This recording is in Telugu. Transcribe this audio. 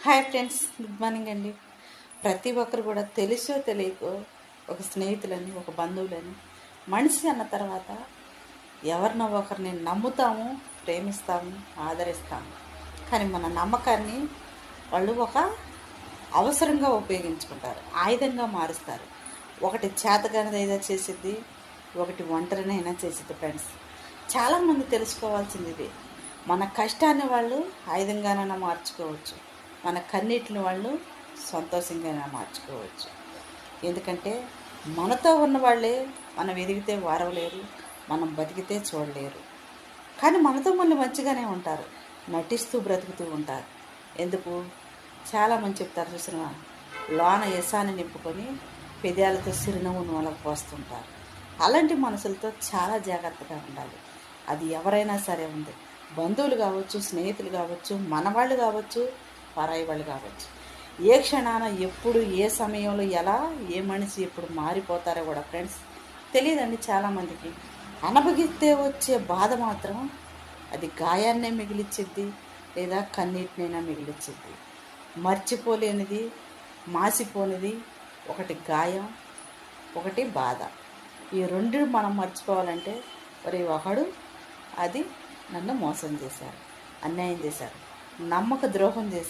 హాయ్ ఫ్రెండ్స్, గుడ్ మార్నింగ్ అండి. ప్రతి ఒక్కరు కూడా తెలుసో తెలియకో ఒక స్నేహితులని, ఒక బంధువులని, మనిషి అన్న తర్వాత ఎవరినో ఒకరిని నమ్ముతాము, ప్రేమిస్తాము, ఆదరిస్తాము. కానీ మన నమ్మకాన్ని వాళ్ళు ఒక అవసరంగా ఉపయోగించుకుంటారు, ఆయుధంగా మారుస్తారు. ఒకటి చేతగానిది ఏదో చేసిద్ది, ఒకటి ఒంటరినైనా చేసిద్ది. ఫ్రెండ్స్, చాలామంది తెలుసుకోవాల్సింది ఇది. మన కష్టాన్ని వాళ్ళు ఆయుధంగానైనా మార్చుకోవచ్చు, మన కన్నీటిని వాళ్ళు సంతోషంగా మార్చుకోవచ్చు. ఎందుకంటే మనతో ఉన్న వాళ్ళే మనం ఎదిగితే వారవలేరు, మనం బతికితే చూడలేరు. కానీ మనతో మళ్ళీ మంచిగానే ఉంటారు, నటిస్తూ బ్రతుకుతూ ఉంటారు. ఎందుకు? చాలామంది చెప్తారు చూసిన, లోన యశాన్ని నింపుకొని పెదాలతో చిరునవ్వును వాళ్ళకు పోస్తుంటారు. అలాంటి మనసులతో చాలా జాగ్రత్తగా ఉండాలి. అది ఎవరైనా సరే ఉంది, బంధువులు కావచ్చు, స్నేహితులు కావచ్చు, మనవాళ్ళు కావచ్చు, పరాయి వాళ్ళు కావచ్చు. ఏ క్షణాన ఎప్పుడు ఏ సమయంలో ఎలా ఏ మనిషి ఎప్పుడు మారిపోతారో కూడా ఫ్రెండ్స్ తెలియదండి చాలామందికి. అనభగిస్తే వచ్చే బాధ మాత్రం అది గాయాన్నే మిగిలిచ్చిద్ది, లేదా కన్నీటినైనా మిగిలిచ్చిద్ది. మర్చిపోలేనిది, మాసిపోనిది ఒకటి గాయం, ఒకటి బాధ. ఈ రెండు మనం మర్చిపోవాలంటే, ఒకడు అది నన్ను మోసం చేశారు, అన్యాయం చేశారు, నమ్మక ద్రోహం చేశారు,